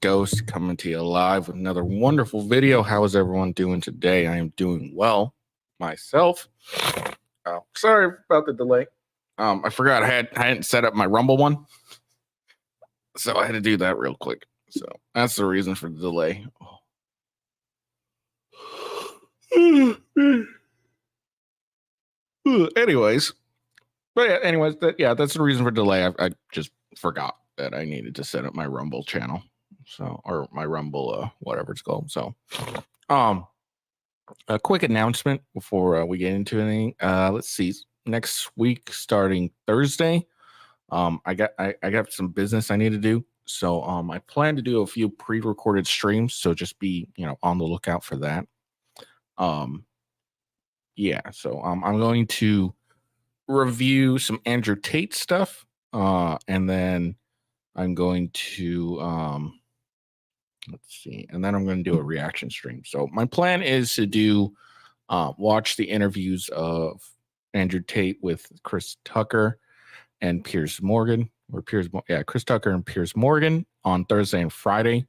Ghost coming to you live with another wonderful video. How is everyone doing today? I am doing well myself. Sorry about the delay. I forgot I hadn't set up my Rumble one, so I had to do that real quick. So that's the reason for the delay. Anyways, that's the reason for delay. I just forgot that I needed to set up my Rumble channel, or my Rumble, whatever it's called. So, a quick announcement before we get into anything. Let's see. Next week, starting Thursday, I got some business I need to do. So, I plan to do a few pre-recorded streams. So just be on the lookout for that. Yeah. So, I'm going to review some Andrew Tate stuff, and then I'm going to let's see, and then I'm going to do a reaction stream. So my plan is to do watch the interviews of Andrew Tate with Chris Tucker and Chris Tucker and Piers Morgan on Thursday and Friday,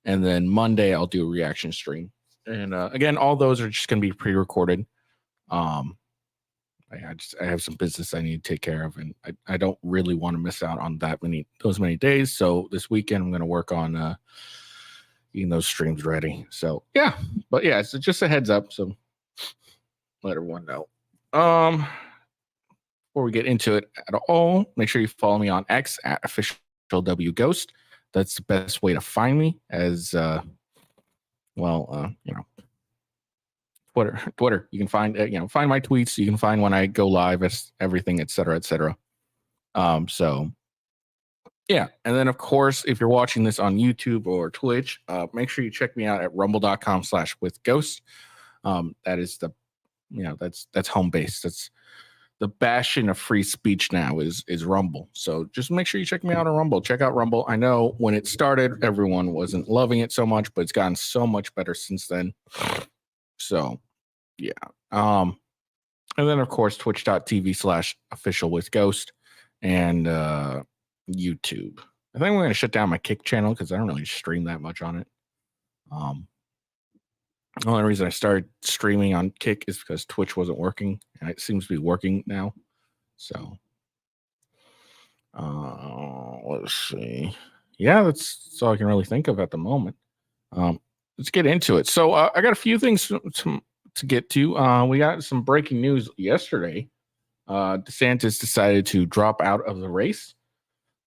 and then Monday I'll do a reaction stream. And again, all those are just going to be pre-recorded. I have some business I need to take care of, and I don't really want to miss out on those many days. So this weekend I'm going to work on getting those streams ready. So yeah, but yeah, so just a heads up. So let everyone know. Before we get into it at all, make sure you follow me on X at @officialwghost. That's the best way to find me, as Twitter. You can find find my tweets. You can find when I go live, everything, etc., etc. So yeah, and then of course, if you're watching this on YouTube or Twitch, make sure you check me out at rumble.com/withghost. That is that's home base. That's the bastion of free speech now is Rumble. So just make sure you check me out on Rumble. Check out Rumble. I know when it started, everyone wasn't loving it so much, but it's gotten so much better since then. So yeah. And then of course twitch.tv/officialwithghost and YouTube. I think we're gonna shut down my Kick channel because I don't really stream that much on it. The only reason I started streaming on Kick is because Twitch wasn't working, and it seems to be working now. So let's see. Yeah, that's all I can really think of at the moment. Let's get into it. So I got a few things to get to. We got some breaking news yesterday. DeSantis decided to drop out of the race,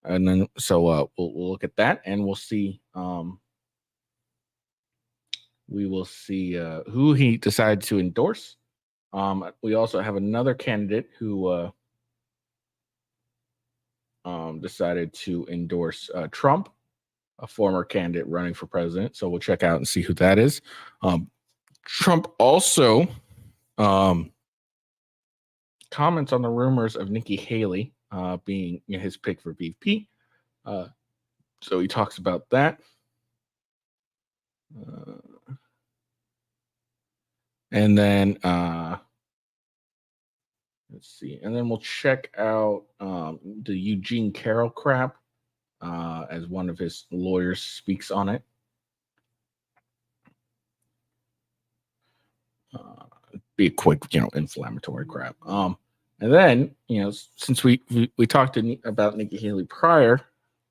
and then we'll look at that, and we'll see. We will see who he decided to endorse. We also have another candidate who decided to endorse Trump, a former candidate running for president. So we'll check out and see who that is. Trump also comments on the rumors of Nikki Haley being his pick for VP. So he talks about that. And then let's see. And then we'll check out the Eugene Carroll crap as one of his lawyers speaks on it. Be a quick, inflammatory crap. And then, since we talked about Nikki Haley prior,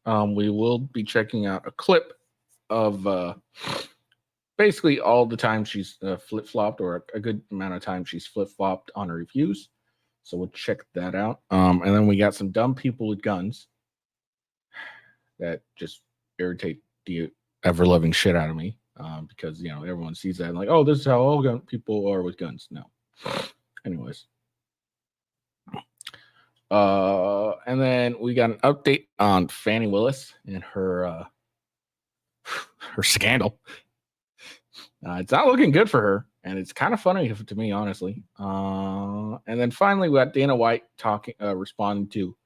we will be checking out a clip of basically all the time she's flip-flopped, or a good amount of time she's flip-flopped on her reviews. So we'll check that out. And then we got some dumb people with guns that just irritate the ever-loving shit out of me. Because everyone sees that and like, oh, this is how all gun people are with guns. No. Anyways. And then we got an update on Fani Willis and her scandal. It's not looking good for her, and it's kind of funny to me, honestly. And then finally, we got Dana White responding to,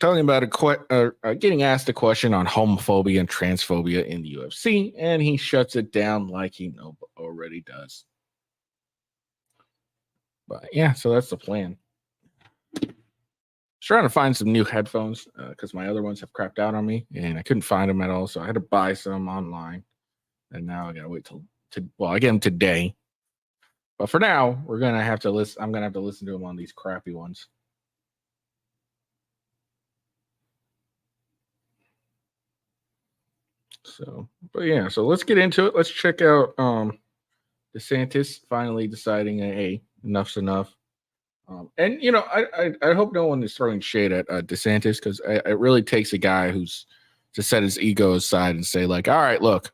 talking about getting asked a question on homophobia and transphobia in the UFC, and he shuts it down like he already does. But yeah, so that's the plan. trying to find some new headphones because my other ones have crapped out on me, and I couldn't find them at all. So I had to buy some online, and now I gotta wait till I get them today. But for now, we're gonna have to listen. I'm gonna have to listen to them on these crappy ones. So, but yeah, so let's get into it. Let's check out DeSantis finally deciding, hey, enough's enough. And I hope no one is throwing shade at DeSantis, because it really takes a guy who's to set his ego aside and say, like, all right, look,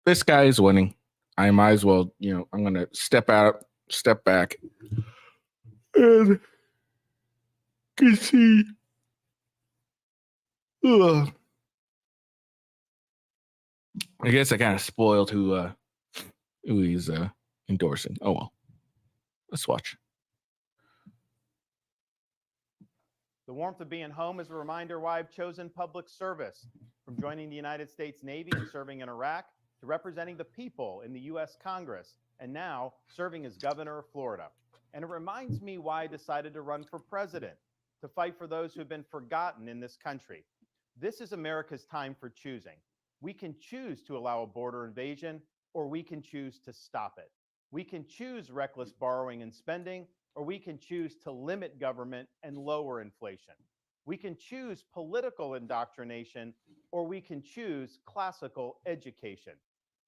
this guy is winning. I might as well, I'm gonna step back, and concede. Ugh. I guess I kind of spoiled who he's endorsing. Oh well, let's watch. The warmth of being home is a reminder why I've chosen public service, from joining the United States Navy and serving in Iraq to representing the people in the U.S. Congress, and now serving as governor of Florida. And it reminds me why I decided to run for president, to fight for those who have been forgotten in this country. This is America's time for choosing. We can choose to allow a border invasion, or we can choose to stop it. We can choose reckless borrowing and spending, or we can choose to limit government and lower inflation. We can choose political indoctrination, or we can choose classical education.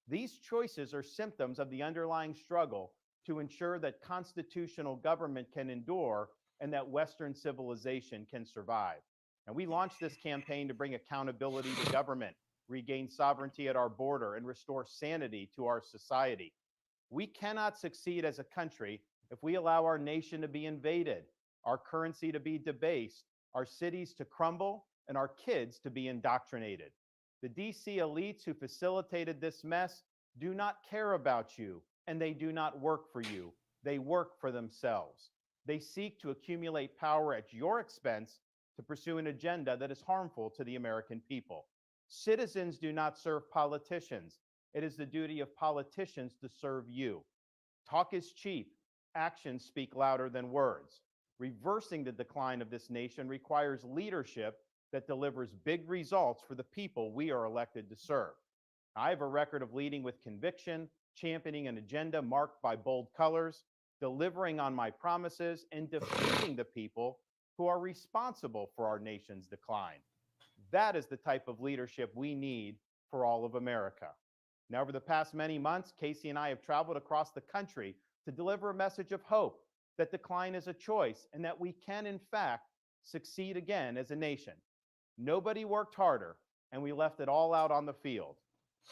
These choices are symptoms of the underlying struggle to ensure that constitutional government can endure and that Western civilization can survive. And we launched this campaign to bring accountability to government, regain sovereignty at our border, and restore sanity to our society. We cannot succeed as a country if we allow our nation to be invaded, our currency to be debased, our cities to crumble, and our kids to be indoctrinated. The DC elites who facilitated this mess do not care about you, and they do not work for you. They work for themselves. They seek to accumulate power at your expense to pursue an agenda that is harmful to the American people. Citizens do not serve politicians. It is the duty of politicians to serve you. Talk is cheap. Actions speak louder than words. Reversing the decline of this nation requires leadership that delivers big results for the people we are elected to serve. I have a record of leading with conviction, championing an agenda marked by bold colors, delivering on my promises, and defeating the people who are responsible for our nation's decline. That is the type of leadership we need for all of America. Now, over the past many months, Casey and I have traveled across the country to deliver a message of hope that decline is a choice and that we can, in fact, succeed again as a nation. Nobody worked harder, and we left it all out on the field.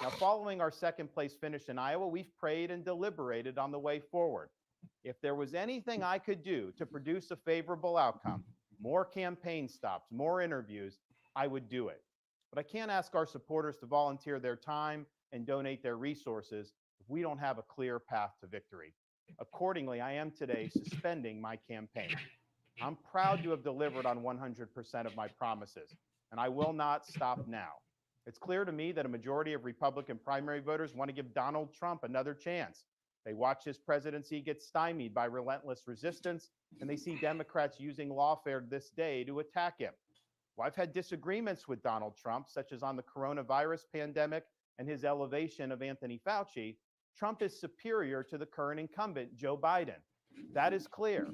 Now, following our second place finish in Iowa, we've prayed and deliberated on the way forward. If there was anything I could do to produce a favorable outcome, more campaign stops, more interviews, I would do it. But I can't ask our supporters to volunteer their time and donate their resources if we don't have a clear path to victory. Accordingly, I am today suspending my campaign. I'm proud to have delivered on 100% of my promises, and I will not stop now. It's clear to me that a majority of Republican primary voters want to give Donald Trump another chance. They watch his presidency get stymied by relentless resistance, and they see Democrats using lawfare this day to attack him. Well, I've had disagreements with Donald Trump, such as on the coronavirus pandemic and his elevation of Anthony Fauci. Trump is superior to the current incumbent, Joe Biden. That is clear.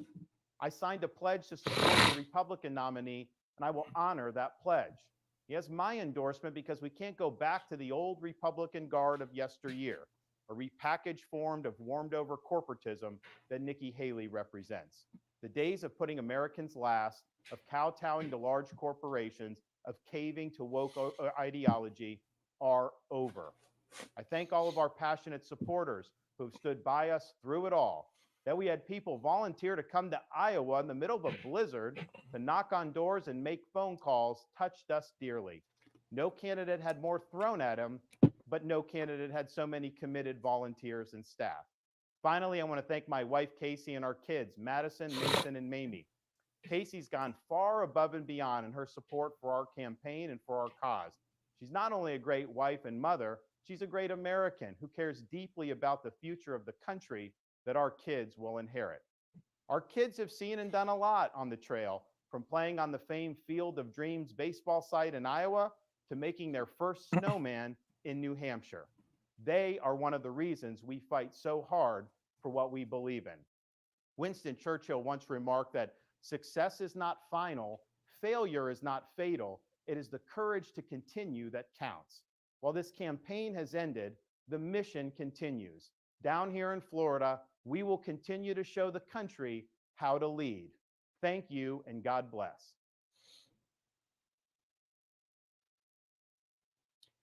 I signed a pledge to support the Republican nominee, and I will honor that pledge. He has my endorsement because we can't go back to the old Republican guard of yesteryear, a repackaged form of warmed over corporatism that Nikki Haley represents. The days of putting Americans last, of kowtowing to large corporations, of caving to woke ideology are over. I thank all of our passionate supporters who have stood by us through it all. That we had people volunteer to come to Iowa in the middle of a blizzard to knock on doors and make phone calls touched us dearly. No candidate had more thrown at him, but no candidate had so many committed volunteers and staff. Finally, I want to thank my wife, Casey, and our kids, Madison, Mason, and Mamie. Casey's gone far above and beyond in her support for our campaign and for our cause. She's not only a great wife and mother, she's a great American who cares deeply about the future of the country that our kids will inherit. Our kids have seen and done a lot on the trail, from playing on the famed Field of Dreams baseball site in Iowa to making their first snowman in New Hampshire. They are one of the reasons we fight so hard for what we believe in. Winston Churchill once remarked that success is not final, failure is not fatal. It is the courage to continue that counts. While this campaign has ended, the mission continues. Down here in Florida, we will continue to show the country how to lead. Thank you, and God bless.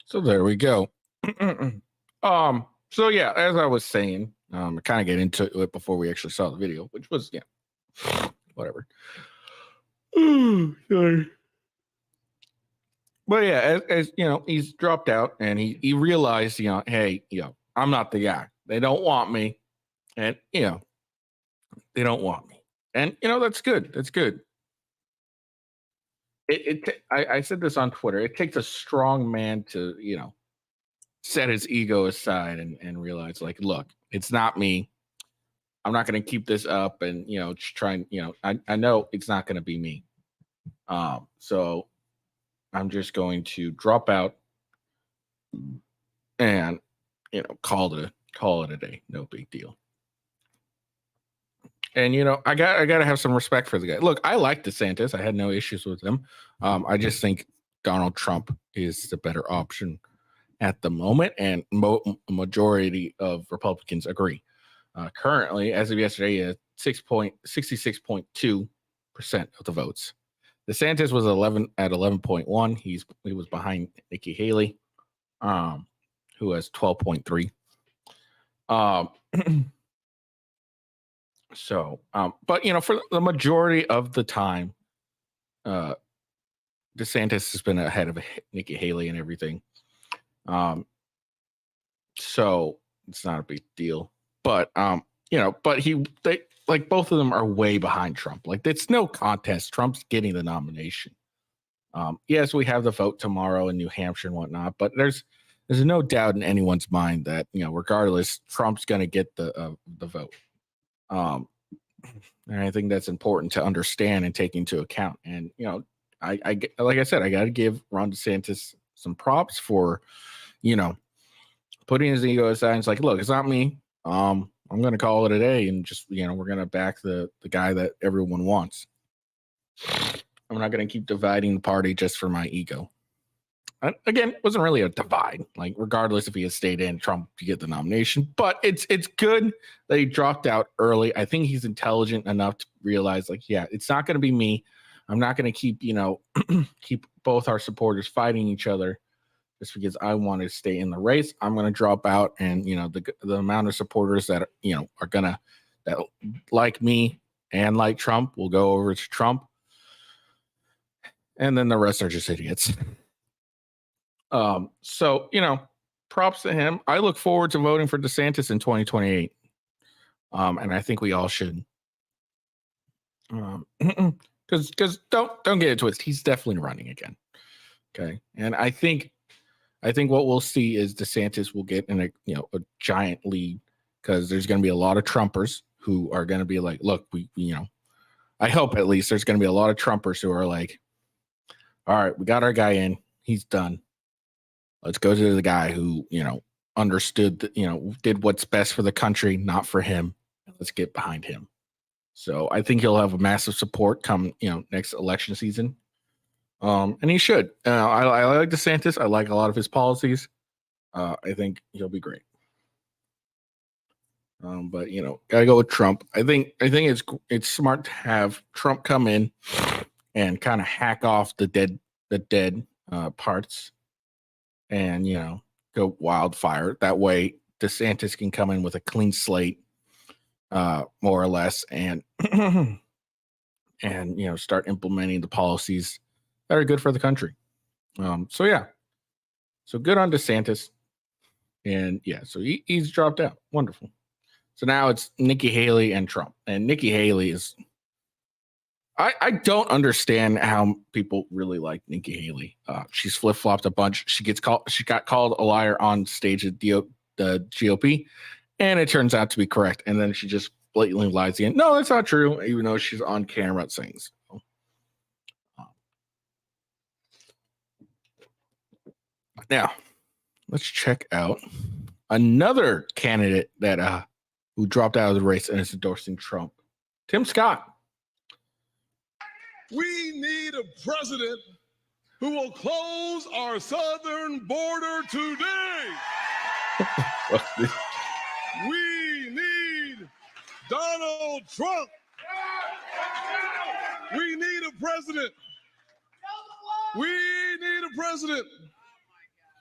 So there we go. So yeah, as I was saying, I kind of get into it before we actually saw the video, which was whatever. Sorry. But yeah, as you know, he's dropped out and he realized, hey, I'm not the guy. They don't want me. And they don't want me. And that's good. That's good. I said this on Twitter. It takes a strong man to, set his ego aside and realize, like, look, it's not me. I'm not going to keep this up and, just try and, I know it's not going to be me. So I'm just going to drop out and, call it a day. No big deal. And I got to have some respect for the guy. Look, I like DeSantis. I had no issues with him. I just think Donald Trump is the better option at the moment, and majority of Republicans agree. Currently, as of yesterday, 66.2% of the votes. DeSantis was 11.1. He was behind Nikki Haley, who has 12.3. So, but for the majority of the time, DeSantis has been ahead of Nikki Haley and everything. So it's not a big deal. But but they like both of them are way behind Trump. Like, it's no contest. Trump's getting the nomination. Yes, we have the vote tomorrow in New Hampshire and whatnot, but there's no doubt in anyone's mind that regardless, Trump's going to get the vote. And I think that's important to understand and take into account. And I like I said, I got to give Ron DeSantis some props for putting his ego aside. And it's like, look, it's not me. I'm going to call it a day, and just we're going to back the guy that everyone wants. I'm not going to keep dividing the party just for my ego. Again, it wasn't really a divide. Like, regardless if he had stayed in, Trump to get the nomination. But it's good that he dropped out early. I think he's intelligent enough to realize, like, yeah, it's not going to be me. I'm not going to keep, keep both our supporters fighting each other just because I want to stay in the race. I'm going to drop out, and the amount of supporters that are gonna that like me and like Trump will go over to Trump, and then the rest are just idiots. So, props to him. I look forward to voting for DeSantis in 2028. And I think we all should. Because don't get it twisted. He's definitely running again. Okay. And I think what we'll see is DeSantis will get in a giant lead, because there's going to be a lot of Trumpers who are going to be like, look, I hope at least there's going to be a lot of Trumpers who are like, all right, we got our guy in. He's done. Let's go to the guy who, understood that, did what's best for the country, not for him. Let's get behind him. So I think he'll have a massive support come, next election season. And he should. I like DeSantis. I like a lot of his policies. I think he'll be great. But gotta go with Trump. I think it's smart to have Trump come in and kind of hack off the dead parts, and go wildfire. That way DeSantis can come in with a clean slate, more or less, and and start implementing the policies that are good for the country. So yeah, so good on DeSantis, and so he's dropped out. Wonderful. So now it's Nikki Haley and Trump, and Nikki Haley is. I don't understand how people really like Nikki Haley. She's flip-flopped a bunch. She got called a liar on stage at the GOP, and it turns out to be correct. And then she just blatantly lies again. No, that's not true. Even though she's on camera saying so. Now, let's check out another candidate that who dropped out of the race and is endorsing Trump. Tim Scott. We need a president who will close our southern border today. We need Donald Trump. We need a president. We need a president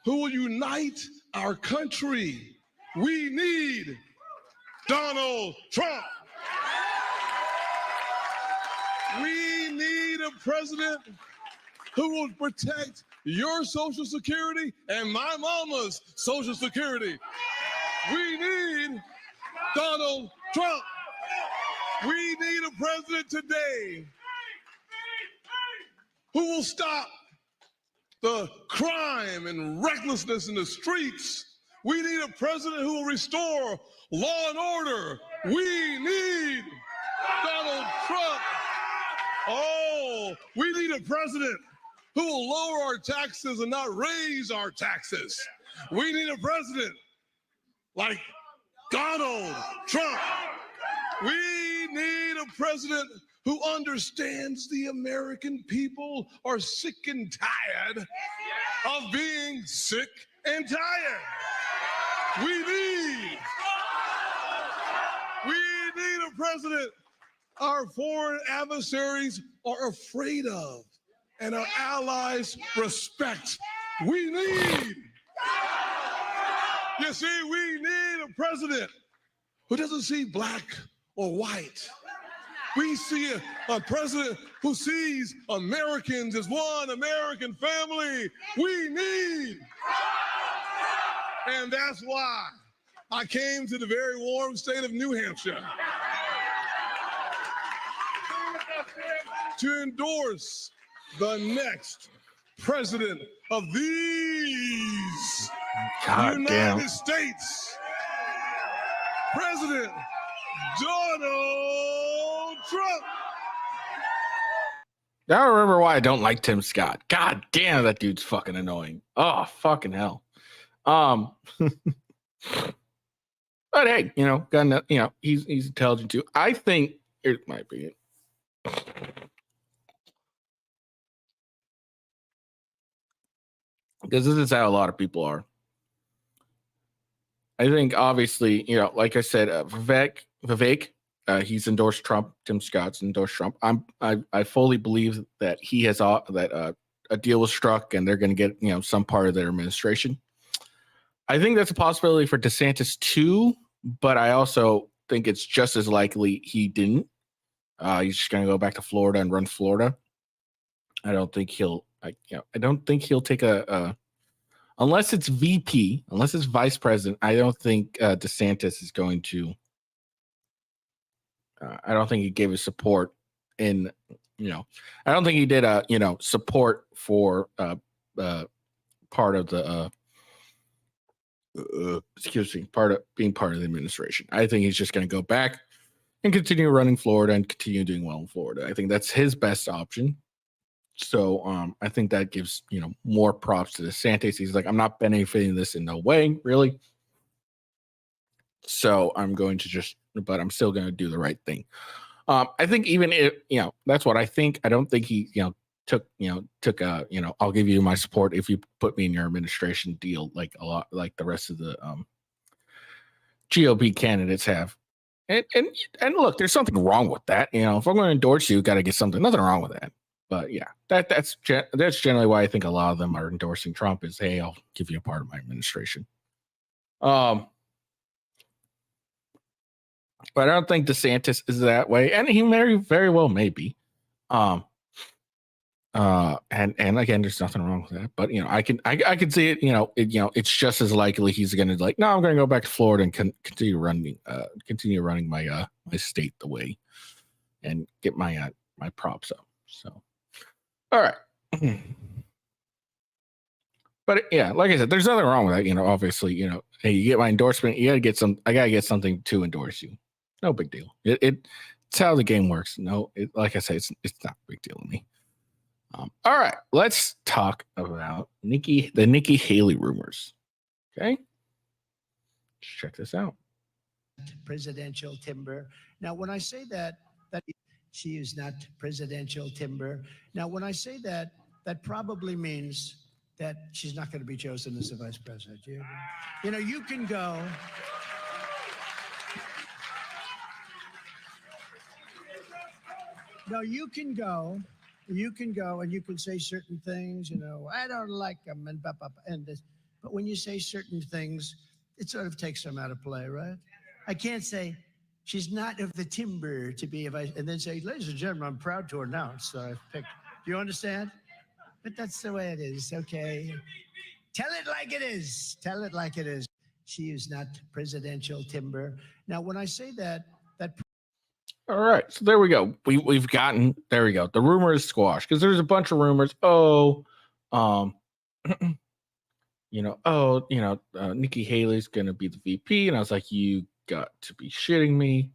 who will unite our country. We need Donald Trump. We need a president who will protect your Social Security and my mama's Social Security. We need Donald Trump. We need a president today who will stop the crime and recklessness in the streets. We need a president who will restore law and order. We need Donald Trump. Oh, we need a president who will lower our taxes and not raise our taxes. We need a president like Donald Trump. We need a president who understands the American people are sick and tired of being sick and tired. We need a president our foreign adversaries are afraid of and our allies respect. We need, you see, we need a president who doesn't see black or white. We see a president who sees Americans as one American family. We need, and that's why I came to the very warm state of New Hampshire to endorse the next president of these United States, President Donald Trump. Now I remember why I don't like Tim Scott. God damn, that dude's fucking annoying. Oh, fucking hell. But hey, he's intelligent too. I think here's my opinion. Because this is how a lot of people are. I think obviously, like I said, Vivek, he's endorsed Trump. Tim Scott's endorsed Trump. I fully believe that he has a deal was struck and they're going to get some part of their administration. I think that's a possibility for DeSantis too, but I also think it's just as likely he didn't. He's just going to go back to Florida and run Florida. I don't think he'll take unless it's VP, unless it's vice president. I don't think DeSantis is going to. I don't think he gave his support I don't think he did support for part of the being part of the administration. I think he's just going to go back and continue running Florida and continue doing well in Florida. I think that's his best option. So I think that gives more props to DeSantis. He's like, I'm not benefiting this in no way, really. So I'm going to but I'm still going to do the right thing. I think even if that's what I think. I don't think he took I'll give you my support if you put me in your administration deal, like a lot like the rest of the GOP candidates have. And look, there's something wrong with that. If I'm going to endorse you, got to get something. Nothing wrong with that. But yeah, that's generally why I think a lot of them are endorsing Trump is, hey, I'll give you a part of my administration. But I don't think DeSantis is that way, and he very, very well may be. And again, there's nothing wrong with that. But I can see it. It's just as likely he's going to no, I'm going to go back to Florida and continue running my my state the way, and get my props up. So. All right. But yeah, like I said, there's nothing wrong with that. Obviously, hey, you get my endorsement. I got to get something to endorse you. No big deal. It's how the game works. No, like I say, it's not a big deal to me. All right, let's talk about the Nikki Haley rumors. Okay, let's check this out. Presidential timber. Now, when I say that she is not presidential timber. Now, when I say that, that probably means that she's not going to be chosen as the vice president. You know, you can go. No, you can go and you can say certain things, you know, I don't like them and this. But when you say certain things, it sort of takes them out of play, right? I can't say she's not of the timber to be a vice, and then say, ladies and gentlemen, I'm proud to announce I've picked. Do you understand? But that's the way it is, okay? Tell it like it is. Tell it like it is. She is not presidential timber. Now, when I say that all right, so there we go. We've gotten there. We go. The rumor is squashed because there's a bunch of rumors. Nikki Haley's gonna be the VP, and I was like, you got to be shitting me,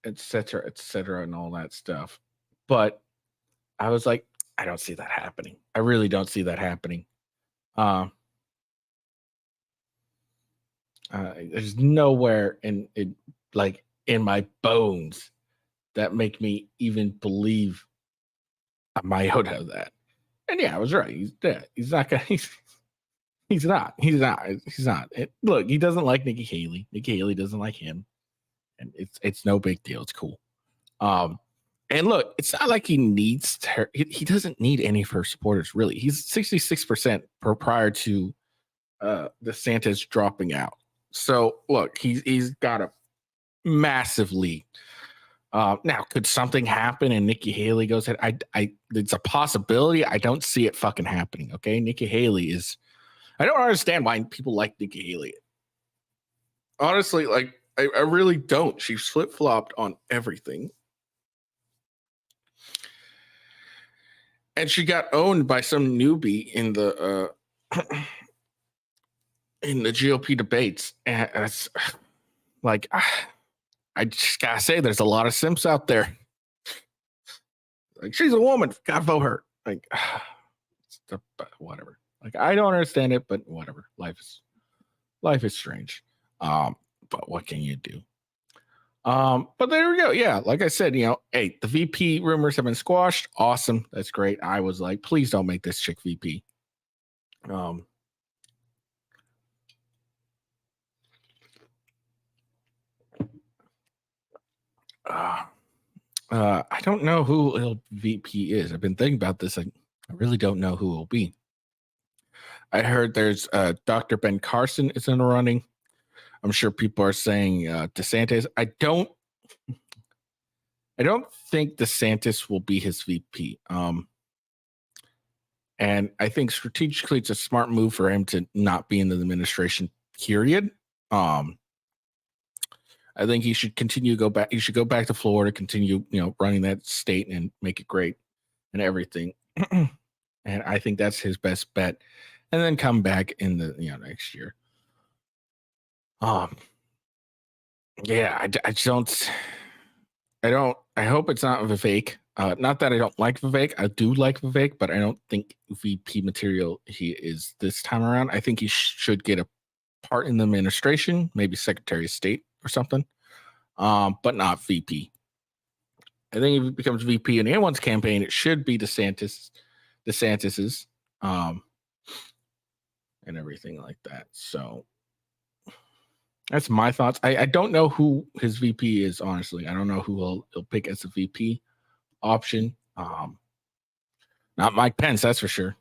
et cetera, and all that stuff. But I was like, I don't see that happening. I really don't see that happening. There's nowhere in my bones that make me even believe a iota of that. And yeah, I was right. He's not gonna. He's not. Look, he doesn't like Nikki Haley. Nikki Haley doesn't like him, and it's no big deal. It's cool. And look, it's not like he needs her. He doesn't need any of her supporters, really. He's 66% prior to DeSantis dropping out. So look, he's got a massive lead. Now, could something happen and Nikki Haley goes ahead? It's a possibility. I don't see it fucking happening. Okay, Nikki Haley is. I don't understand why people like Nikki Haley. Honestly, like I really don't. She's flip flopped on everything. And she got owned by some newbie in the GOP debates. And it's like, I just gotta say, there's a lot of simps out there. Like, she's a woman, gotta vote her. Like, whatever. Like, I don't understand it, but whatever. Life is strange. But what can you do? But there we go. Yeah, like I said, hey, the VP rumors have been squashed. Awesome. That's great. I was like, please don't make this chick VP. I don't know who VP is. I've been thinking about this. I really don't know who it will be. I heard there's Dr. Ben Carson is in the running. I'm sure people are saying DeSantis. I don't think DeSantis will be his VP. And I think strategically it's a smart move for him to not be in the administration, period. I think he should continue to go back. He should go back to Florida, continue, running that state and make it great and everything. And I think that's his best bet. And then come back in the next year. Yeah, I hope it's not Vivek. Not that I don't like Vivek. I do like Vivek, but I don't think VP material he is this time around. I think he should get a part in the administration, maybe Secretary of State or something, but not VP. I think if he becomes VP in anyone's campaign, it should be DeSantis's, and everything like that. So that's my thoughts. I don't know who his VP is, honestly. I don't know who he'll pick as a VP option. Not Mike Pence, that's for sure.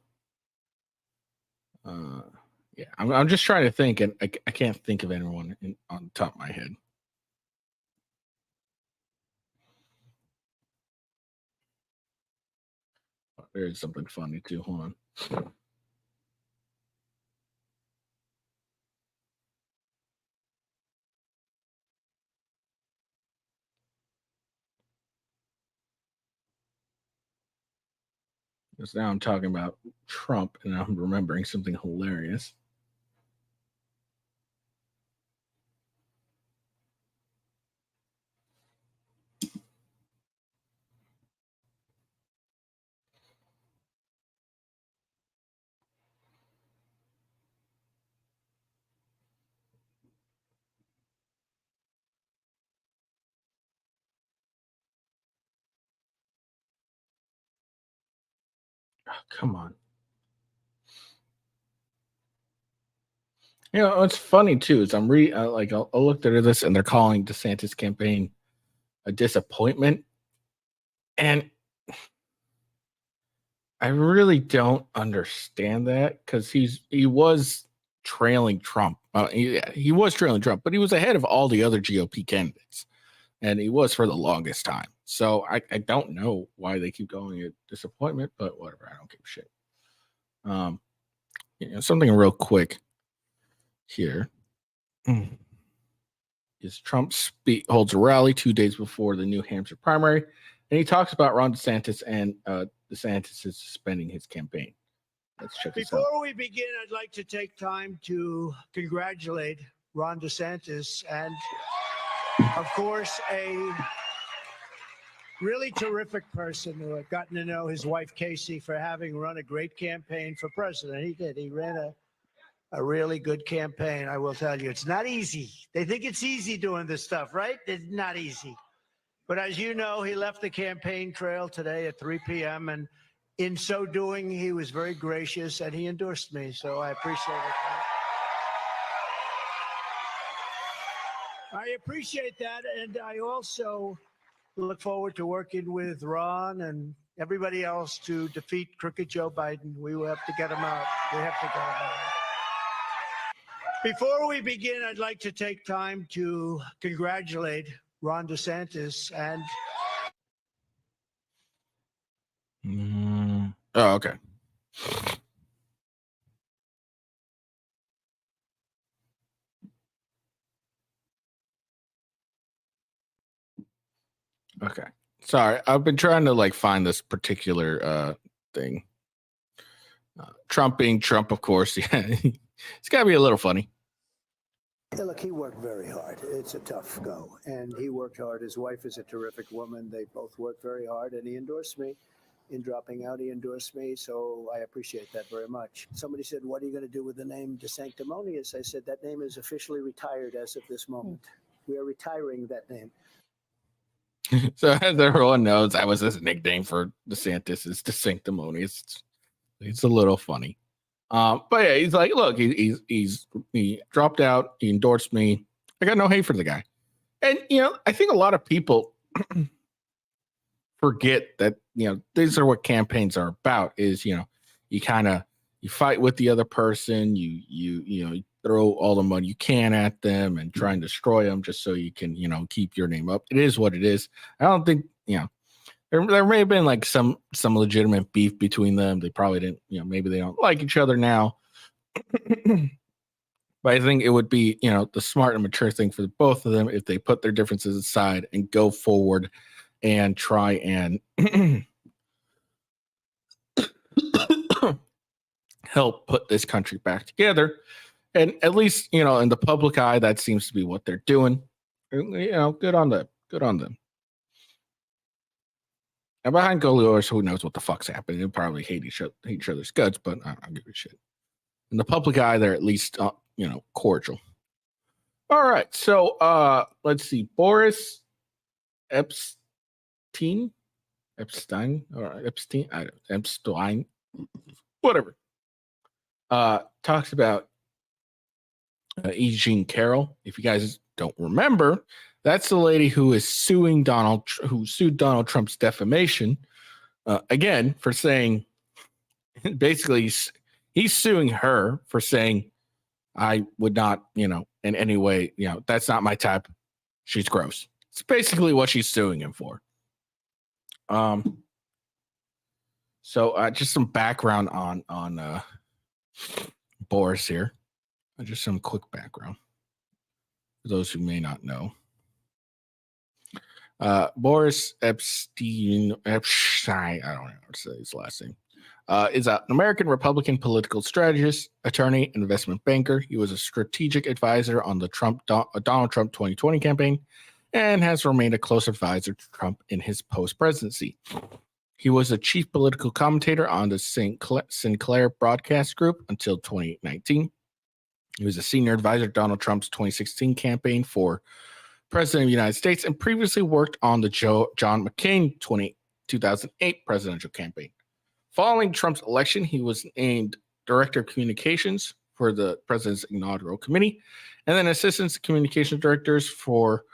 Yeah, I'm just trying to think, and I can't think of anyone on the top of my head. There's something funny too. Hold on. Because now I'm talking about Trump and I'm remembering something hilarious. come on. You know, what's funny too is I'm I looked at this and they're calling DeSantis' campaign a disappointment, and I really don't understand that because he was trailing Trump. He was trailing Trump, but he was ahead of all the other GOP candidates, and he was for the longest time. So I don't know why they keep calling it disappointment, but whatever. I don't give a shit. You know, something real quick here is Trump holds a rally 2 days before the New Hampshire primary, and he talks about Ron DeSantis, and DeSantis is suspending his campaign. Let's check this out. Before we begin, I'd like to take time to congratulate Ron DeSantis and, of course, a really terrific person who I've gotten to know, his wife, Casey, for having run a great campaign for president. He did. He ran a really good campaign, I will tell you. It's not easy. They think it's easy doing this stuff, right? It's not easy. But as you know, he left the campaign trail today at 3 p.m. And in so doing, he was very gracious and he endorsed me. So I appreciate it. I appreciate that. And I also look forward to working with Ron and everybody else to defeat crooked Joe Biden. We will have to get him out. We have to get him out. Before we begin, I'd like to take time to congratulate Ron DeSantis and... Oh, okay. Okay. Sorry, I've been trying to like find this particular thing. Trump being Trump, of course. Yeah, it's got to be a little funny. Yeah, look, he worked very hard. It's a tough go. And he worked hard. His wife is a terrific woman. They both worked very hard. And he endorsed me. In dropping out, he endorsed me. So I appreciate that very much. Somebody said, what are you going to do with the name DeSanctimonious? I said, that name is officially retired as of this moment. We are retiring that name. So as everyone knows, that was his nickname for DeSantis, is DeSanctimonious. It's a little funny. But yeah, he's like, look, he dropped out. He endorsed me. I got no hate for the guy. And, you know, I think a lot of people forget that, you know, these are what campaigns are about is, you know, you fight with the other person. You throw all the money you can at them and try and destroy them just so you can, you know, keep your name up. It is what it is. I don't think, you know, there may have been like some legitimate beef between them. They probably didn't, you know, maybe they don't like each other now. But I think it would be, you know, the smart and mature thing for both of them if they put their differences aside and go forward and try and help put this country back together. And at least, you know, in the public eye, that seems to be what they're doing. You know, good on them. Good on them. And behind closed doors, who knows what the fuck's happening? They'll probably hate each other's guts, but I don't give a shit. In the public eye, they're at least, you know, cordial. All right. So let's see. Boris Epstein, or Epstein, whatever. Talks about E. Jean Carroll. If you guys don't remember, that's the lady who is suing who sued Donald Trump's defamation, again, for saying, basically, he's suing her for saying, I would not, you know, in any way, you know, that's not my type. She's gross. It's basically what she's suing him for. So just some background on Boris here. Just some quick background for those who may not know. Boris Epstein, I don't know how to say his last name, is an American Republican political strategist, attorney, and investment banker. He was a strategic advisor on the Donald Trump 2020 campaign and has remained a close advisor to Trump in his post-presidency. He was a chief political commentator on the Sinclair Broadcast Group until 2019. He was a senior advisor to Donald Trump's 2016 campaign for President of the United States and previously worked on the John McCain 2008 presidential campaign. Following Trump's election, he was named Director of Communications for the president's inaugural committee, and then Assistant Communications Directors for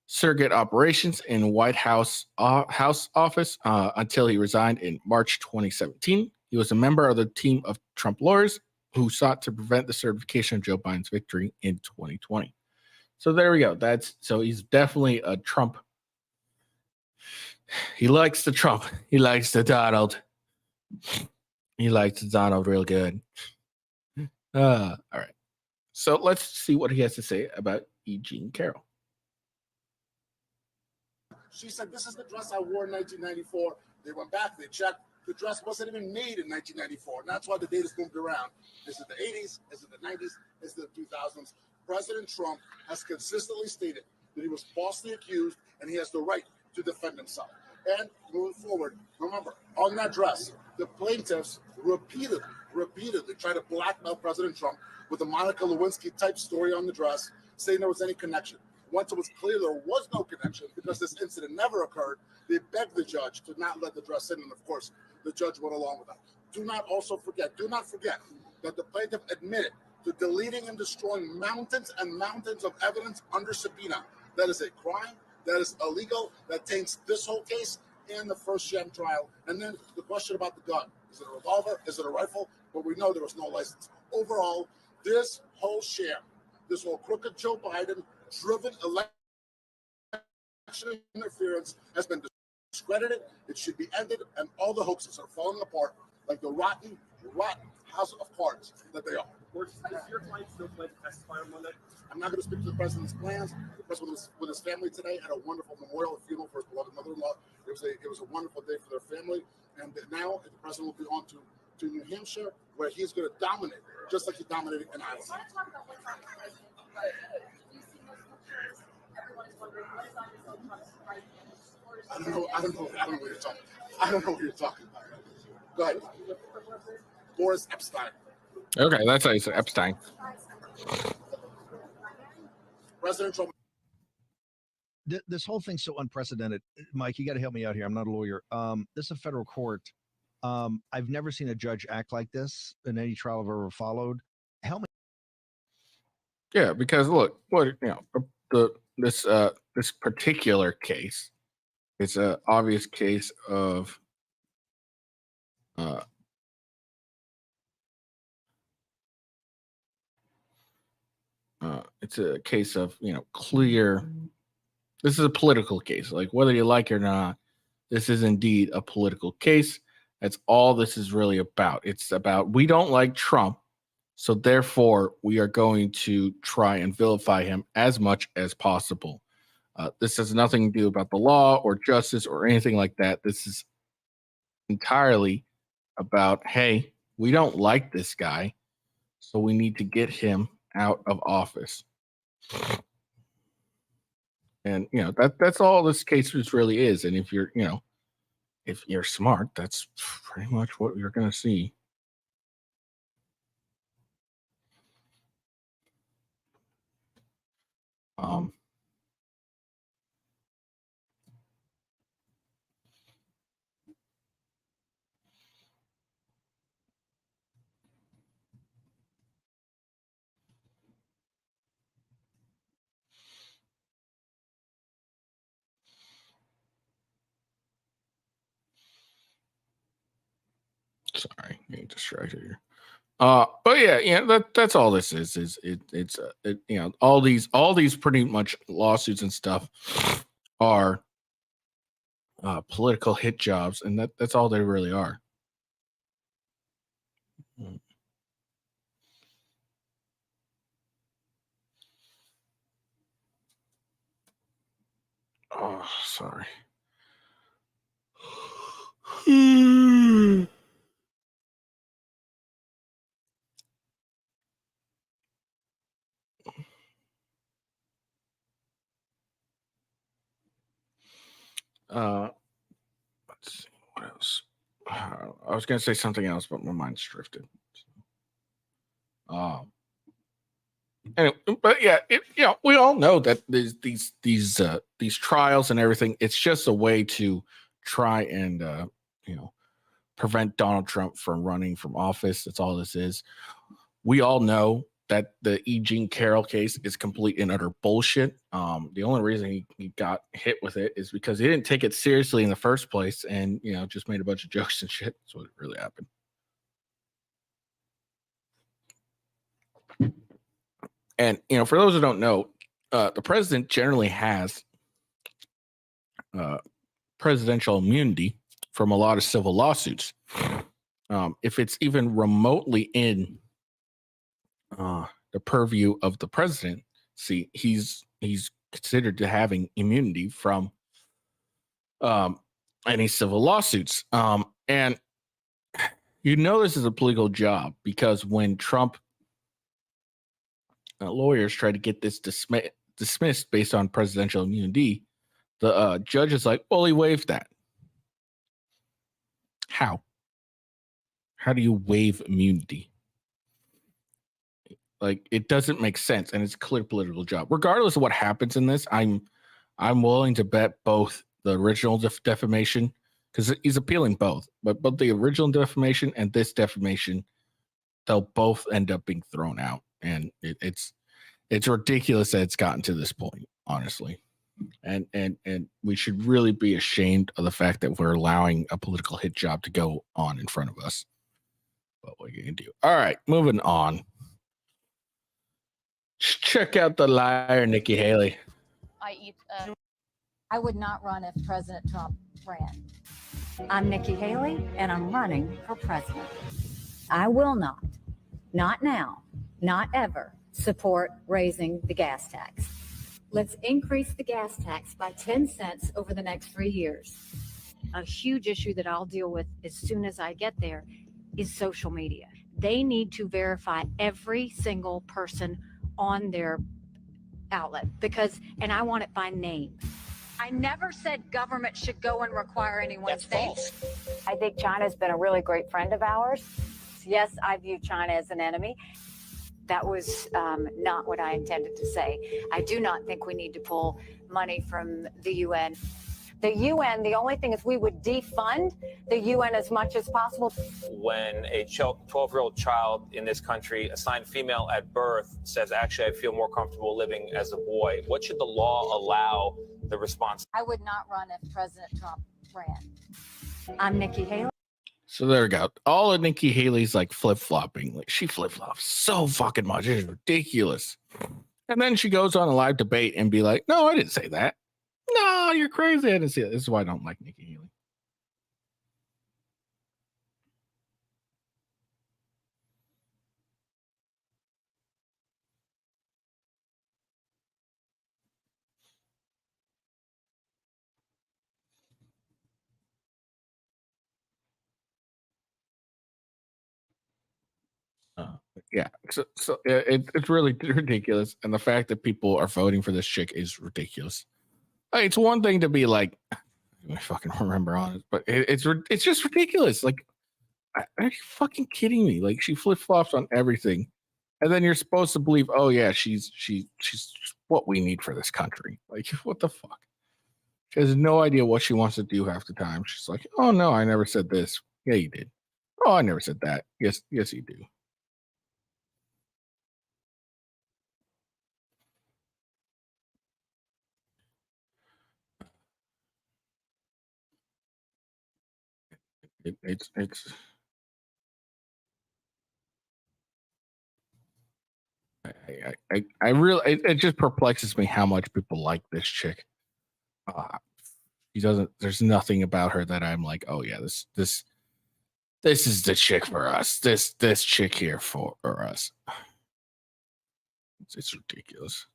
surrogate operations in White House office until he resigned in March 2017. He was a member of the team of Trump lawyers who sought to prevent the certification of Joe Biden's victory in 2020. So there we go. So he's definitely a Trump. He likes the Trump. He likes the Donald. He likes the Donald real good. All right. So let's see what he has to say about E. Jean Carroll. She said, "This is the dress I wore in 1994. They went back, they checked. The dress wasn't even made in 1994. And that's why the data's moved around. Is it the 80s? Is it the 90s? Is it the 2000s? President Trump has consistently stated that he was falsely accused and he has the right to defend himself. And moving forward, remember, on that dress, the plaintiffs repeatedly tried to blackmail President Trump with a Monica Lewinsky type story on the dress, saying there was any connection. Once it was clear there was no connection because this incident never occurred, they begged the judge to not let the dress in, and of course, the judge went along with that. Do not forget that the plaintiff admitted to deleting and destroying mountains and mountains of evidence under subpoena. That is a crime. That is illegal. That taints this whole case and the first sham trial. And then the question about the gun. Is it a revolver? Is it a rifle? But we know there was no license. Overall, this whole sham, this whole crooked Joe Biden-driven election interference has been discredited. It should be ended, and all the hoaxes are falling apart like the rotten house of cards that they are. Does your client still plan to testify on Monday? I'm not going to speak to the president's plans. The president was with his family today, had a wonderful memorial funeral for his beloved mother-in-law. It was a wonderful day for their family. And now the president will be on to New Hampshire, where he's going to dominate, just like he dominated in Iowa. I don't know what you're talking. I don't know what you're talking about. Go ahead. Boris Epstein. Okay, that's how you say Epstein. President Trump. This whole thing's so unprecedented. Mike, you got to help me out here. I'm not a lawyer. This is a federal court. I've never seen a judge act like this in any trial I've ever followed. Help me. Yeah, because look, this particular case, it's an obvious case of it's a case of clear. This is a political case. Like whether you like it or not, this is indeed a political case. That's all this is really about. It's about we don't like Trump, so therefore we are going to try and vilify him as much as possible. This has nothing to do about the law or justice or anything like that. This is entirely about, hey, we don't like this guy, so we need to get him out of office. And that's all this case really is. And if you're smart, that's pretty much what you're going to see. Sorry, getting distracted here. But yeah, that's all this is. It's all these pretty much lawsuits and stuff are political hit jobs, and that's all they really are. Oh, sorry. Let's see what else. I was going to say something else, but my mind's drifted. Anyway, but yeah, we all know that these trials and everything. It's just a way to try and prevent Donald Trump from running from office. That's all this is. We all know that the E. Jean Carroll case is complete and utter bullshit. The only reason he got hit with it is because he didn't take it seriously in the first place and, just made a bunch of jokes and shit. That's what really happened. And, for those who don't know, the president generally has presidential immunity from a lot of civil lawsuits. If it's even remotely in the purview of the president, he's considered to having immunity from any civil lawsuits. And this is a political job because when Trump lawyers try to get this dismissed based on presidential immunity, the judge is like, well, he waived that. How do you waive immunity? Like, it doesn't make sense, and it's a clear political job. Regardless of what happens in this, I'm willing to bet both the original defamation, because he's appealing both, but both the original defamation and this defamation, they'll both end up being thrown out, and it's ridiculous that it's gotten to this point, honestly. And we should really be ashamed of the fact that we're allowing a political hit job to go on in front of us. But what are you gonna do? All right, moving on. Check out the liar, Nikki Haley. I would not run if President Trump ran. I'm Nikki Haley, and I'm running for president. I will not now, not ever, support raising the gas tax. Let's increase the gas tax by 10 cents over the next 3 years. A huge issue that I'll deal with as soon as I get there is social media. They need to verify every single person on their outlet and I want it by name. I never said government should go and require anyone's name. I think China's been a really great friend of ours. Yes, I view China as an enemy. That was not what I intended to say. I do not think we need to pull money from the UN. The UN, the only thing is we would defund the UN as much as possible. When a 12-year-old child in this country, assigned female at birth, says, actually, I feel more comfortable living as a boy, what should the law allow the response? I would not run if President Trump ran. I'm Nikki Haley. So there we go. All of Nikki Haley's like flip-flopping. Like, she flip-flops so fucking much. It's ridiculous. And then she goes on a live debate and be like, no, I didn't say that. No, you're crazy. I didn't see it. This is why I don't like Nikki Haley. Yeah, so it's really ridiculous, and the fact that people are voting for this chick is ridiculous. Like, it's one thing to be like, I fucking remember on it, but it's just ridiculous. Like, are you fucking kidding me? Like, she flip flops on everything, and then you're supposed to believe, oh yeah, she's what we need for this country. Like, what the fuck? She has no idea what she wants to do half the time. She's like, oh no, I never said this. Yeah, you did. Oh, I never said that. Yes, you do. It's I really it just perplexes me how much people like this chick. She doesn't. There's nothing about her that I'm like, oh yeah, this is the chick for us. This chick here for us. It's ridiculous.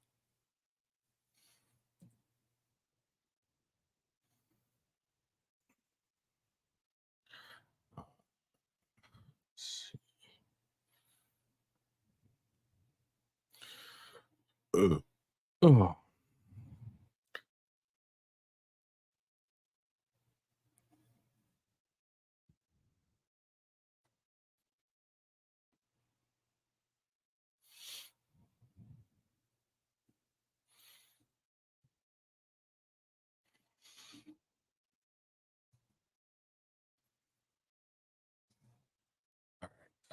Oh.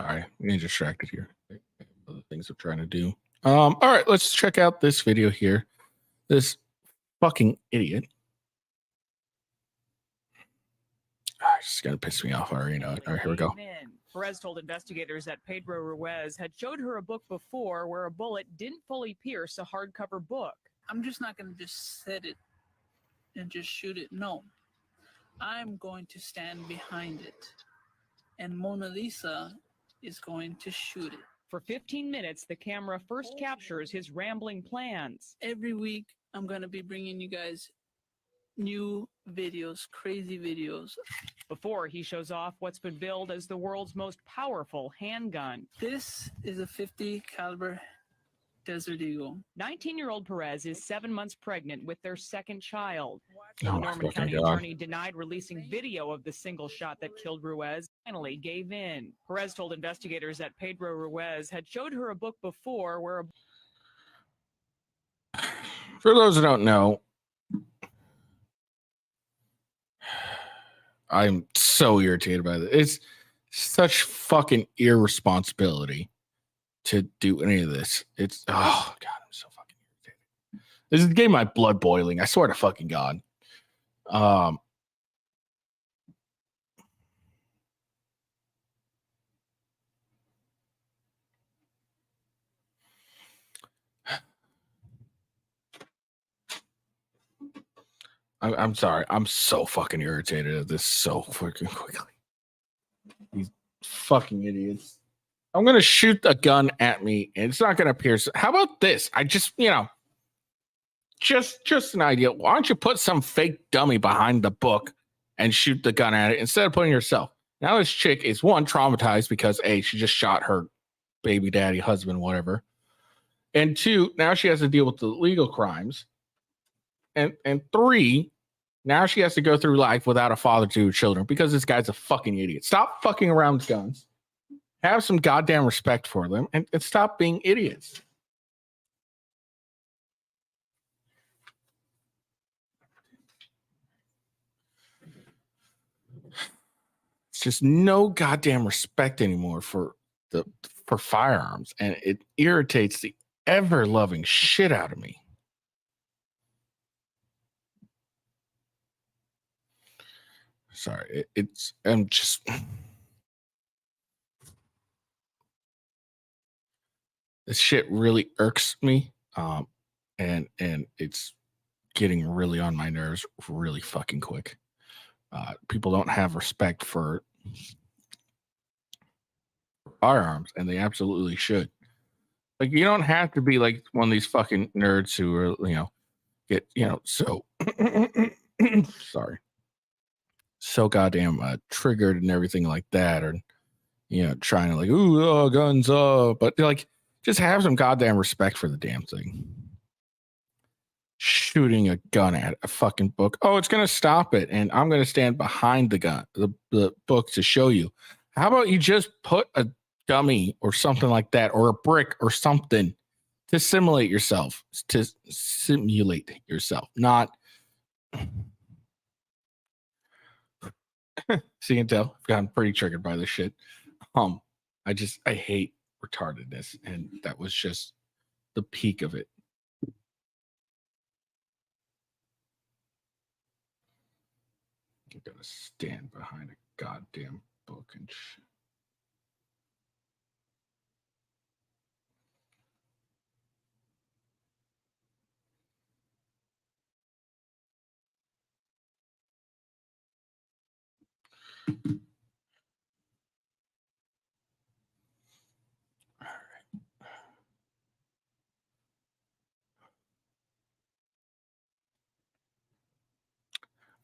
Sorry, I'm getting distracted here. Other things I'm trying to do. All right, let's check out this video here. This fucking idiot. It's gonna piss me off already. All right, here we go. Perez told investigators that Pedro Ruiz had showed her a book before where a bullet didn't fully pierce a hardcover book. I'm just not going to just set it and just shoot it. No, I'm going to stand behind it. And Mona Lisa is going to shoot it. For 15 minutes, the camera first captures his rambling plans. Every week, I'm going to be bringing you guys new videos, crazy videos. Before he shows off what's been billed as the world's most powerful handgun. This is a 50 caliber Desert Eagle. 19-year-old Perez is 7 months pregnant with their second child. Oh, The Norman County attorney denied releasing video of the single shot that killed Ruiz, finally gave in. Perez told investigators that Pedro Ruiz had showed her a book before where For those who don't know, I'm so irritated by this. It's such fucking irresponsibility to do any of this. It's oh god, I'm so fucking irritated. This is getting my blood boiling. I swear to fucking god. I'm sorry. I'm so fucking irritated at this so fucking quickly. These fucking idiots. I'm gonna shoot a gun at me, and it's not gonna pierce. How about this? I just, just an idea. Why don't you put some fake dummy behind the book and shoot the gun at it instead of putting yourself? Now this chick is one traumatized because A, she just shot her baby daddy, husband, whatever, and two, now she has to deal with the legal crimes, and three, now she has to go through life without a father to her children because this guy's a fucking idiot. Stop fucking around with guns. Have some goddamn respect for them and stop being idiots. It's just no goddamn respect anymore for firearms, and it irritates the ever-loving shit out of me. Sorry, I'm just. This shit really irks me, and it's getting really on my nerves really fucking quick. People don't have respect for firearms, and they absolutely should. Like, you don't have to be like one of these fucking nerds who are, so sorry, so goddamn triggered and everything like that, or trying to like, ooh, guns, but like, just have some goddamn respect for the damn thing. Shooting a gun at a fucking book. Oh, it's gonna stop it, and I'm gonna stand behind the gun, the book to show you. How about you just put a dummy or something like that, or a brick or something to simulate yourself, not. See and tell, I've gotten pretty triggered by this shit. I hate retardedness, and that was just the peak of it. I'm gonna stand behind a goddamn book and shit.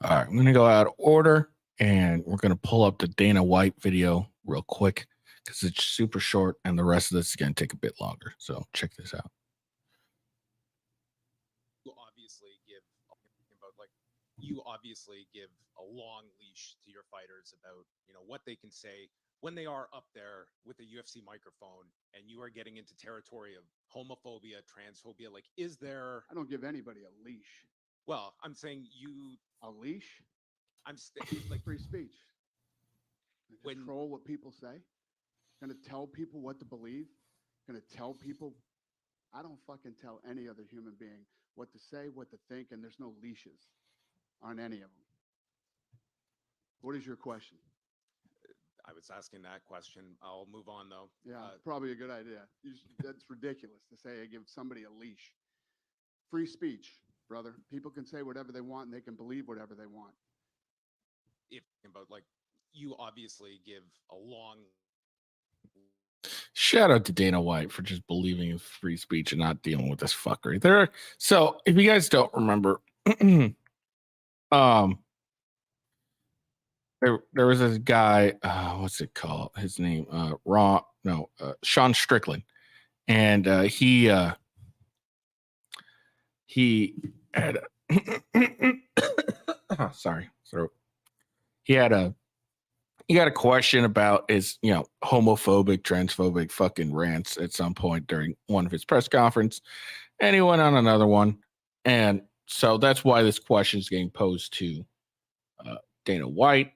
All right, I'm going to go out of order, and we're going to pull up the Dana White video real quick because it's super short, and the rest of this is going to take a bit longer. So check this out. You obviously give a long leash to your fighters about, what they can say when they are up there with a UFC microphone, and you are getting into territory of homophobia, transphobia. Like, is there? I don't give anybody a leash. Well, I'm saying you. A leash? Like free speech. Control what people say. Gonna tell people what to believe? Gonna tell people? I don't fucking tell any other human being what to say, what to think, and there's no leashes on any of them. What is your question? I was asking that question. I'll move on though. Yeah, probably a good idea. That's ridiculous to say I give somebody a leash. Free speech, brother. People can say whatever they want and they can believe whatever they want. If about like you obviously give a long. Shout out to Dana White for just believing in free speech and not dealing with this fuckery. So if you guys don't remember, there was this guy, what's it called? His name, Sean Strickland, and he had he got a question about his homophobic, transphobic fucking rants at some point during one of his press conference, and he went on another one, and so that's why this question is getting posed to Dana White.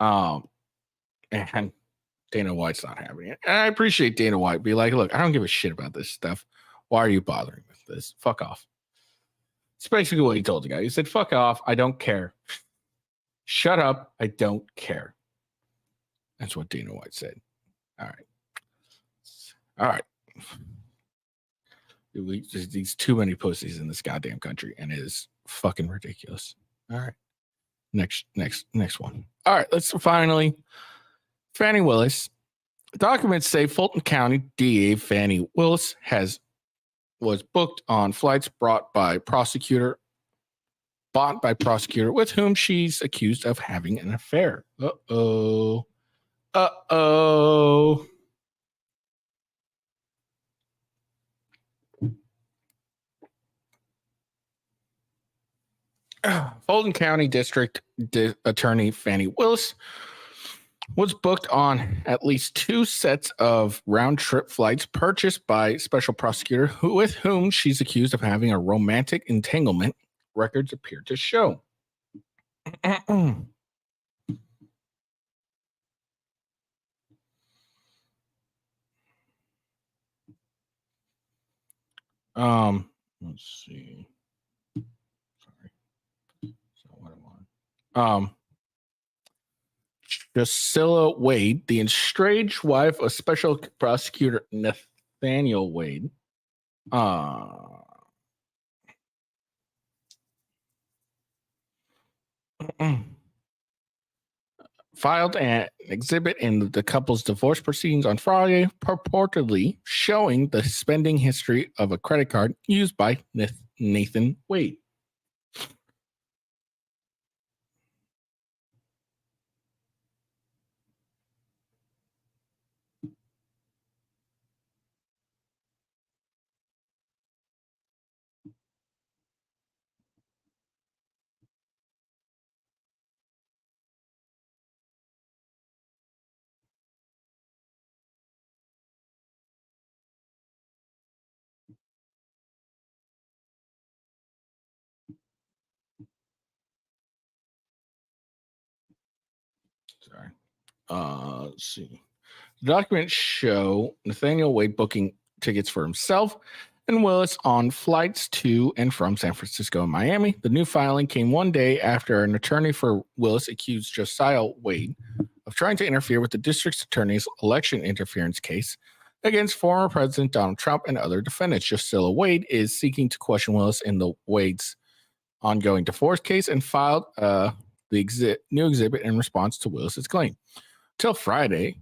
And Dana White's not having it. And I appreciate Dana White be like, look, I don't give a shit about this stuff. Why are you bothering with this? Fuck off. It's basically what he told the guy. He said, fuck off. I don't care. Shut up. I don't care. That's what Dana White said. All right. There's these too many pussies in this goddamn country, and it is fucking ridiculous. All right. Next one. All right, let's finally. Fani Willis. Documents say Fulton County DA Fani Willis was booked on flights bought by prosecutor with whom she's accused of having an affair. Uh-oh. Fulton County District Attorney Fani Willis was booked on at least 2 sets of round-trip flights purchased by special prosecutor with whom she's accused of having a romantic entanglement, records appear to show. Let's see. Sorry. So what I want. Drusilla Wade, the estranged wife of special prosecutor Nathaniel Wade, filed an exhibit in the couple's divorce proceedings on Friday, purportedly showing the spending history of a credit card used by Nathan Wade. Sorry. Let's see. The documents show Nathaniel Wade booking tickets for himself and Willis on flights to and from San Francisco and Miami. The new filing came one day after an attorney for Willis accused Josiah Wade of trying to interfere with the district's attorney's election interference case against former President Donald Trump and other defendants. Josiah Wade is seeking to question Willis in the Wade's ongoing divorce case and filed the new exhibit in response to Willis's claim. Till Friday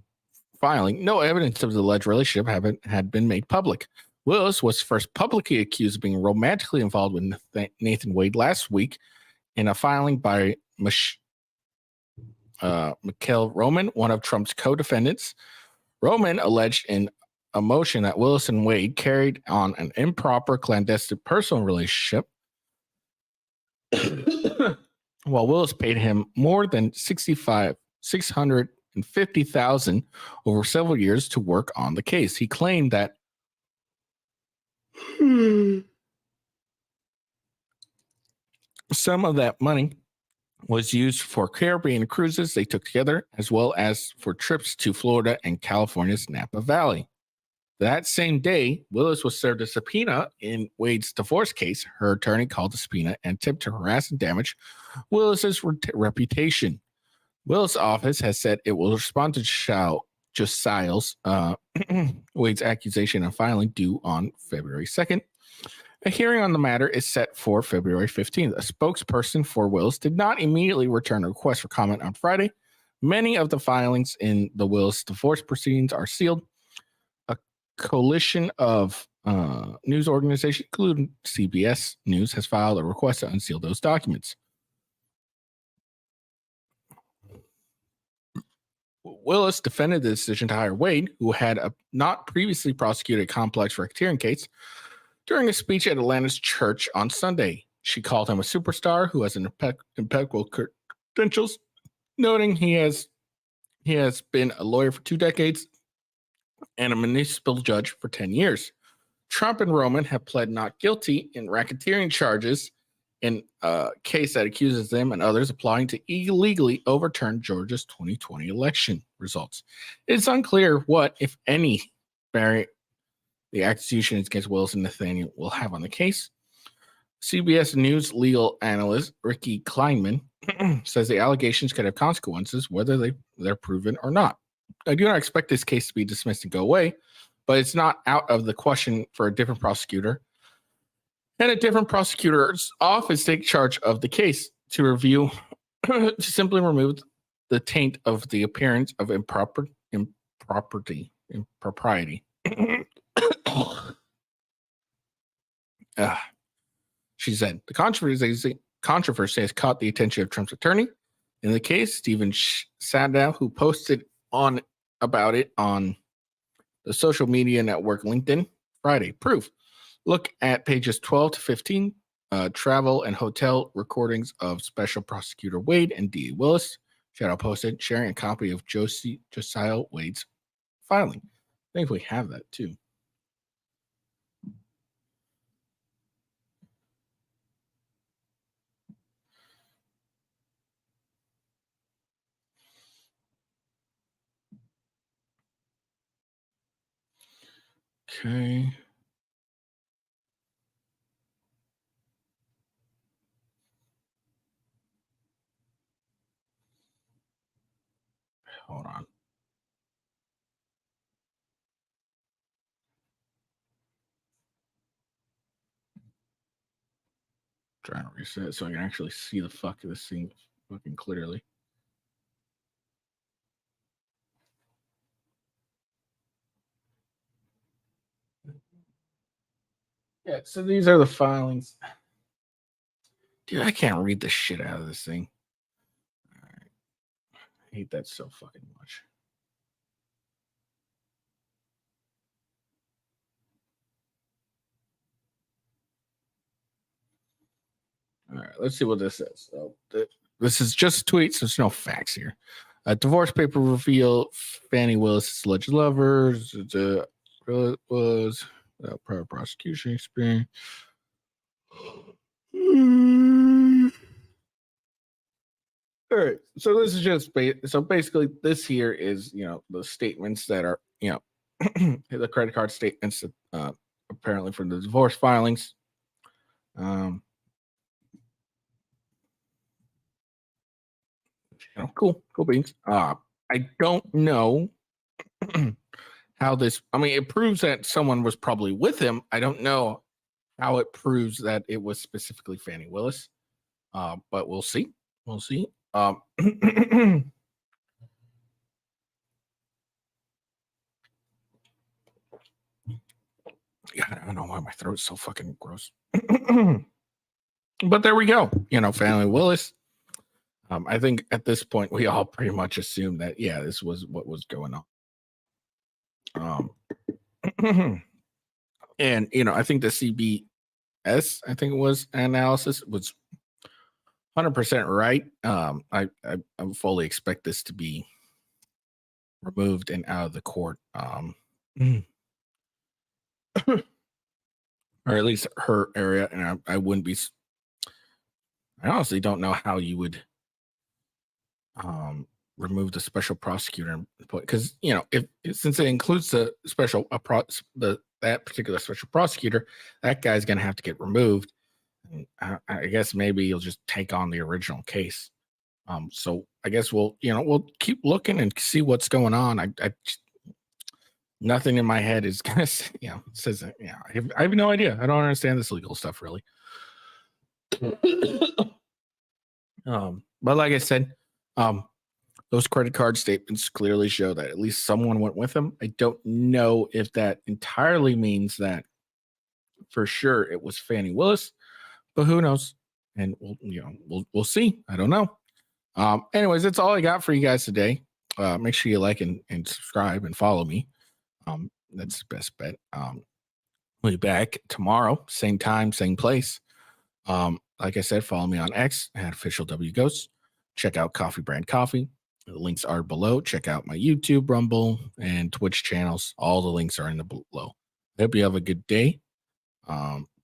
filing, no evidence of the alleged relationship had been made public. Willis was first publicly accused of being romantically involved with Nathan Wade last week in a filing by Mikhail Roman, one of Trump's co-defendants. Roman alleged in a motion that Willis and Wade carried on an improper clandestine personal relationship while Willis paid him more than $650,000 over several years to work on the case. He claimed that some of that money was used for Caribbean cruises they took together, as well as for trips to Florida and California's Napa Valley. That same day, Willis was served a subpoena in Wade's divorce case. Her attorney called the subpoena and attempted to harass and damage Willis's reputation. Willis' office has said it will respond to Josiah's Wade's accusation and filing due on February 2nd. A hearing on the matter is set for February 15th. A spokesperson for Willis did not immediately return a request for comment on Friday. Many of the filings in the Willis divorce proceedings are sealed. A coalition of news organizations, including CBS News, has filed a request to unseal those documents. Willis defended the decision to hire Wade, who had not previously prosecuted a complex racketeering case, during a speech at Atlanta's church on Sunday. She called him a superstar who has impeccable credentials, noting he has been a lawyer for 2 decades and a municipal judge for 10 years. Trump and Roman have pled not guilty in racketeering charges in a case that accuses them and others applying to illegally overturn Georgia's 2020 election results. It's unclear what, if any, the accusations against Willis and Nathaniel will have on the case. CBS News legal analyst Ricky Kleinman says the allegations could have consequences whether they're proven or not. I do not expect this case to be dismissed and go away, but it's not out of the question for a different prosecutor and a different prosecutor's office take charge of the case to review, to simply remove the taint of the appearance of impropriety. She said the controversy has caught the attention of Trump's attorney. In the case, Stephen Sadow, who posted about it on the social media network LinkedIn Friday. Proof. Look at pages 12 to 15, travel and hotel recordings of Special Prosecutor Wade and D. Willis. Shadow posted, sharing a copy of Josiah Wade's filing. I think we have that too. Okay. Hold on. Trying to reset so I can actually see the fuck of this thing fucking clearly. Yeah, so these are the filings. Dude, I can't read the shit out of this thing. All right. I hate that so fucking much. All right, let's see what this says. So this is just tweets. There's no facts here. A divorce paper reveal Fannie Willis' alleged lover was prior prosecution experience. All right, so this is just so basically this here is the statements that are the credit card statements that, apparently from the divorce filings. Cool beans. I don't know how this. I mean, it proves that someone was probably with him. I don't know how it proves that it was specifically Fannie Willis, but we'll see. We'll see. God, I don't know why my throat's so fucking gross. But there we go. Fannie Willis. I think at this point we all pretty much assume that this was what was going on. And I think the CBS, I think it was analysis was 100% right. I fully expect this to be removed and out of the court, or at least her area. And I wouldn't be. I honestly don't know how you would remove the special prosecutor, because if since it includes the special that particular special prosecutor, that guy's going to have to get removed. I guess maybe you'll just take on the original case. So I guess we'll keep looking and see what's going on. I nothing in my head is gonna says I have no idea. I don't understand this legal stuff really. But like I said, those credit card statements clearly show that at least someone went with him. I don't know if that entirely means that for sure it was Fannie Willis, but who knows? And we'll see. I don't know. Anyways, that's all I got for you guys today. Make sure you like and subscribe and follow me. That's the best bet. We'll be back tomorrow, same time, same place. Like I said, follow me on X at official W Ghosts. Check out Coffee Brand Coffee. The links are below. Check out my YouTube, Rumble, and Twitch channels. All the links are in the below. Hope you have a good day.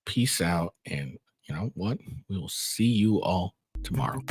Peace out, and you know what? We will see you all tomorrow.